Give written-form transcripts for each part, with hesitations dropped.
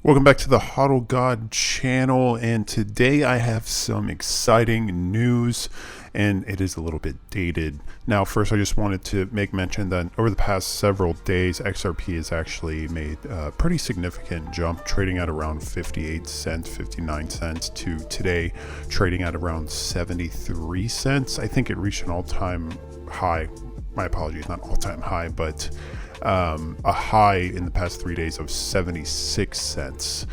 Welcome back to the Hodl God channel, and today I have some exciting news, and it is a little bit dated. Now, first I just wanted to make mention that over the past several days, XRP has actually made a pretty significant jump, trading at around 58 cents, 59 cents, to today trading at around 73 cents. I think it reached an all-time high. My apologies, not all-time high, but a high in the past 3 days of 76 cents.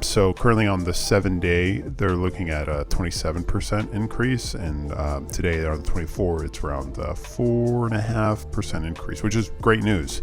So currently on the 7-day, they're looking at a 27% increase, and today on the 24, it's around 4.5% increase, which is great news.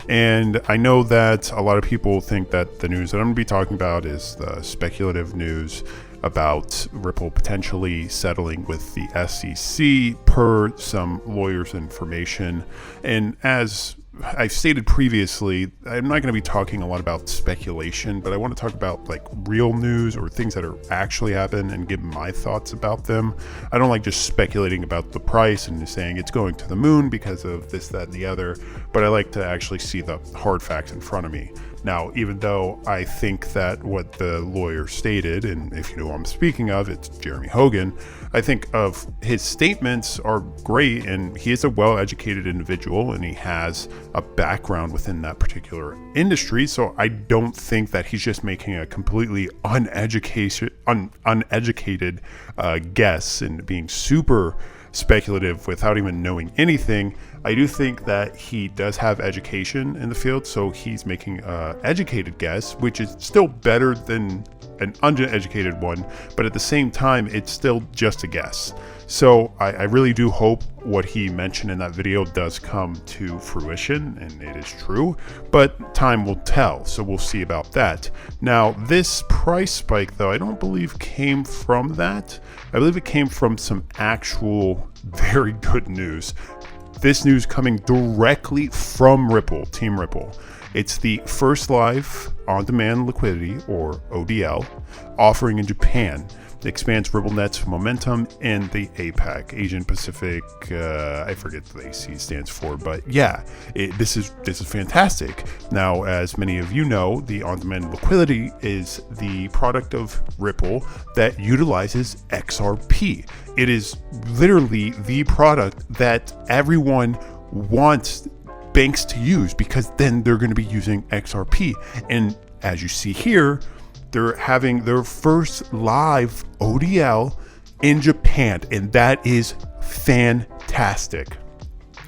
And I know that a lot of people think that the news that I'm going to be talking about is the speculative news about Ripple potentially settling with the SEC per some lawyers' information. And as I've stated previously, I'm not going to be talking a lot about speculation, but I want to talk about like real news or things that are actually happen and give my thoughts about them. I don't like just speculating about the price and just saying it's going to the moon because of this, that, and the other, but I like to actually see the hard facts in front of me. Now, even though I think that what the lawyer stated, and if you know who I'm speaking of, it's Jeremy Hogan, I think of his statements are great, and he is a well-educated individual, and he has a background within that particular industry. So I don't think that he's just making a completely uneducated guess and being super speculative without even knowing anything. I do think that he does have education in the field, so he's making an educated guess, which is still better than an uneducated one, but at the same time, it's still just a guess. So I really do hope what he mentioned in that video does come to fruition, and it is true, but time will tell, so we'll see about that. Now, this price spike, though, I don't believe came from that. I believe it came from some actual very good news. This news coming directly from Ripple, Team Ripple. It's the first live on-demand liquidity, or ODL, offering in Japan. It expands RippleNet's momentum in the APAC, Asian Pacific. I forget what the AC stands for, but yeah, this is fantastic. Now, as many of you know, the on-demand liquidity is the product of Ripple that utilizes XRP. It is literally the product that everyone wants banks to use, because then they're going to be using XRP. And as you see here, they're having their first live ODL in Japan, and that is fantastic.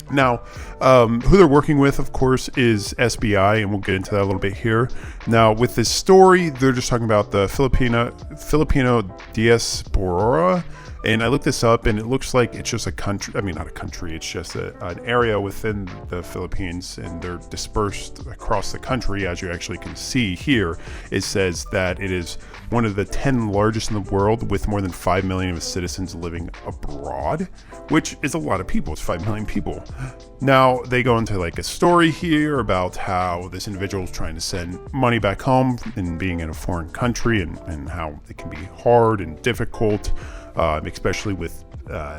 Now, who they're working with, of course, is SBI, and we'll get into that a little bit here. Now, with this story, they're just talking about the Filipino diaspora. And I looked this up, and it looks like it's just a country. I mean, not a country. It's just an area within the Philippines, and they're dispersed across the country. As you actually can see here, it says that it is one of the 10 largest in the world, with more than 5 million of its citizens living abroad, which is a lot of people. It's 5 million people. Now, they go into like a story here about how this individual is trying to send money back home and being in a foreign country, and how it can be hard and difficult. Especially with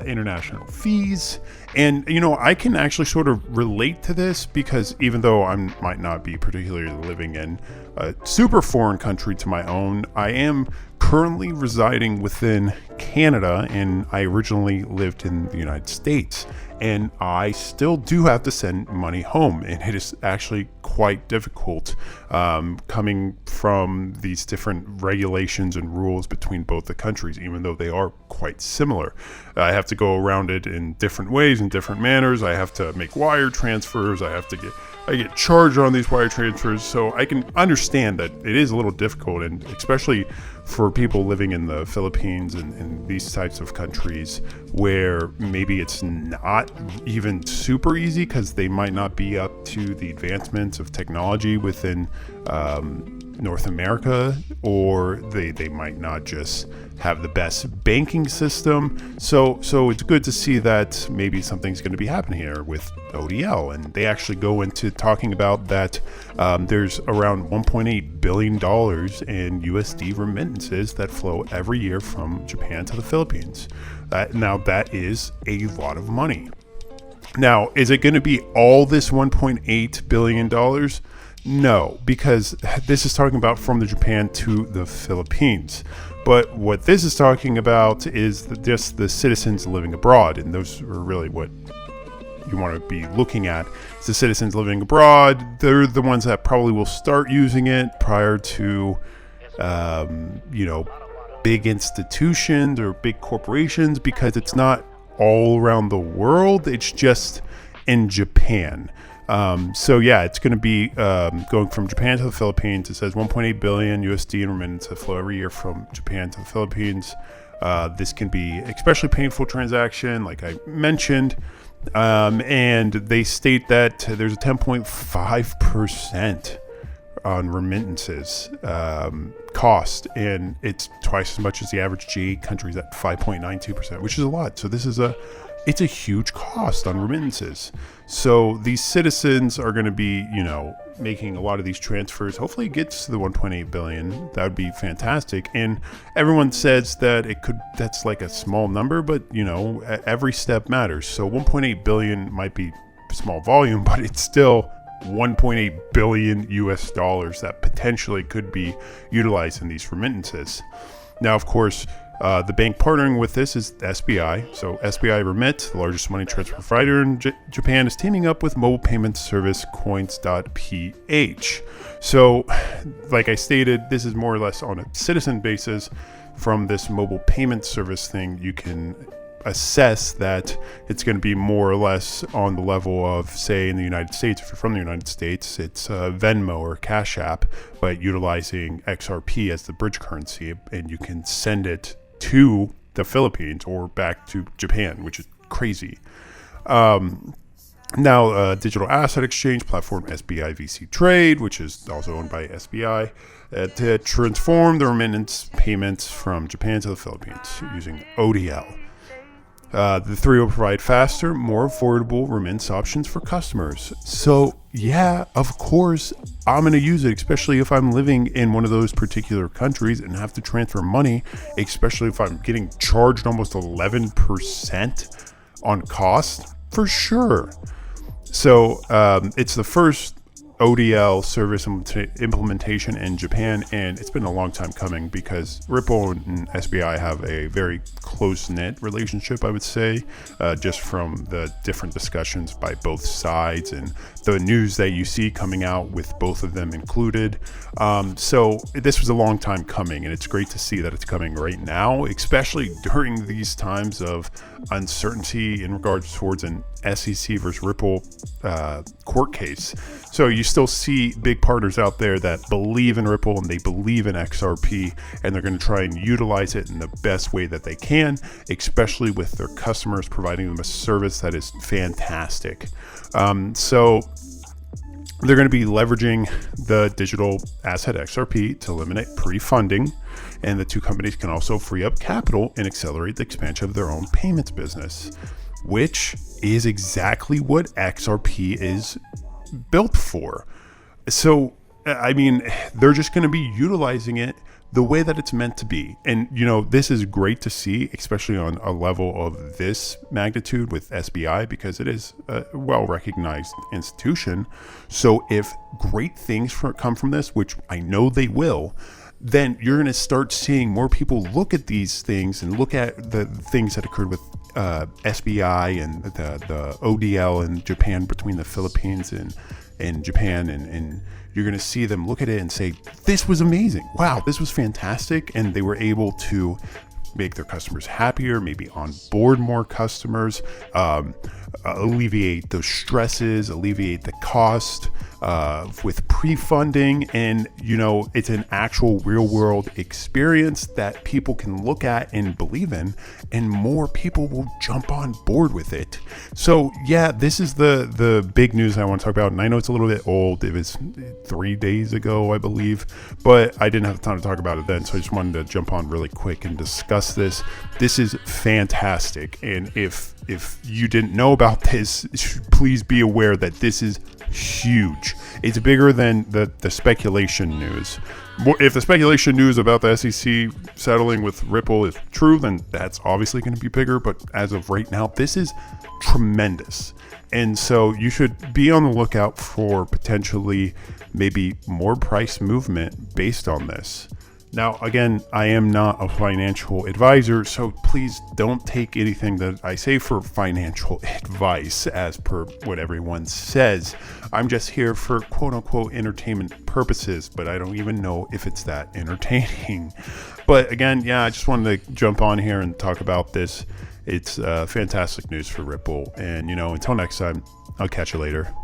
international fees. And, you know, I can actually sort of relate to this, because even though I might not be particularly living in a super foreign country to my own, I am currently residing within Canada, and I originally lived in the United States, and I still do have to send money home, and it is actually quite difficult coming from these different regulations and rules between both the countries, even though they are quite similar. I have to go around it in different ways, in different manners. I have to make wire transfers. I get charged on these wire transfers, so I can understand that it is a little difficult, and especially for people living in the Philippines and these types of countries where maybe it's not even super easy, because they might not be up to the advancements of technology within North America, or they might not just have the best banking system. So it's good to see that maybe something's going to be happening here with ODL. And they actually go into talking about that there's around $1.8 billion in USD remittances that flow every year from Japan to the Philippines. Now, that is a lot of money. Now, is it going to be all this $1.8 billion? No, because this is talking about from the Japan to the Philippines. But what this is talking about is just the citizens living abroad, and those are really what you want to be looking at. It's the citizens living abroad. They're the ones that probably will start using it prior to, big institutions or big corporations, because it's not all around the world. It's just in Japan. It's going to be going from Japan to the Philippines. It says 1.8 billion USD in remittance that flow every year from Japan to the Philippines. This can be especially painful transaction, like I mentioned. And they state that there's a 10.5% on remittances cost, and it's twice as much as the average G8 countries at 5.92%, which is a lot. So it's a huge cost on remittances. So these citizens are going to be, making a lot of these transfers. Hopefully it gets to the 1.8 billion. That would be fantastic. And everyone says that that's like a small number, but every step matters. So 1.8 billion might be small volume, but it's still 1.8 billion US dollars that potentially could be utilized in these remittances. Now, of course, the bank partnering with this is SBI. So SBI Remit, the largest money transfer provider in Japan, is teaming up with mobile payment service coins.ph. So, like I stated, this is more or less on a citizen basis. From this mobile payment service thing, you can assess that it's going to be more or less on the level of, say, in the United States. If you're from the United States, it's Venmo or Cash App, but utilizing XRP as the bridge currency, and you can send it to the Philippines or back to Japan, which is crazy. Now, digital asset exchange platform SBI VC Trade, which is also owned by SBI, to transform the remittance payments from Japan to the Philippines using ODL. The three will provide faster, more affordable remittance options for customers. So, yeah, of course, I'm going to use it, especially if I'm living in one of those particular countries and have to transfer money, especially if I'm getting charged almost 11% on cost, for sure. So, it's the first ODL service implementation in Japan, and it's been a long time coming because Ripple and SBI have a very close-knit relationship, I would say, just from the different discussions by both sides and the news that you see coming out with both of them included. So this was a long time coming, and it's great to see that it's coming right now, especially during these times of uncertainty in regards towards an SEC versus Ripple court case. So you still see big partners out there that believe in Ripple and they believe in XRP, and they're going to try and utilize it in the best way that they can, especially with their customers, providing them a service that is fantastic. So they're going to be leveraging the digital asset XRP to eliminate pre-funding, and the two companies can also free up capital and accelerate the expansion of their own payments business, which is exactly what XRP is built for. So, I mean, they're just going to be utilizing it the way that it's meant to be. And, this is great to see, especially on a level of this magnitude with SBI, because it is a well-recognized institution. So if great things come from this, which I know they will, then you're going to start seeing more people look at these things and look at the things that occurred with SBI and the ODL in Japan, between the Philippines and Japan, and you're going to see them look at it and say, this was amazing. Wow, this was fantastic. And they were able to make their customers happier, maybe onboard more customers, alleviate those stresses, alleviate the cost with pre-funding. And, it's an actual real world experience that people can look at and believe in, and more people will jump on board with it. So yeah, this is the big news I want to talk about. And I know it's a little bit old. It was 3 days ago, I believe, but I didn't have time to talk about it then. So I just wanted to jump on really quick and discuss this. This is fantastic. And if you didn't know about this, please be aware that this is huge. It's bigger than the speculation news. if the speculation news about the SEC settling with Ripple is true, then that's obviously going to be bigger. But as of right now, this is tremendous. And so you should be on the lookout for potentially maybe more price movement based on this. Now, again, I am not a financial advisor, so please don't take anything that I say for financial advice as per what everyone says. I'm just here for quote unquote entertainment purposes, but I don't even know if it's that entertaining. But again, yeah, I just wanted to jump on here and talk about this. It's fantastic news for Ripple. And, until next time, I'll catch you later.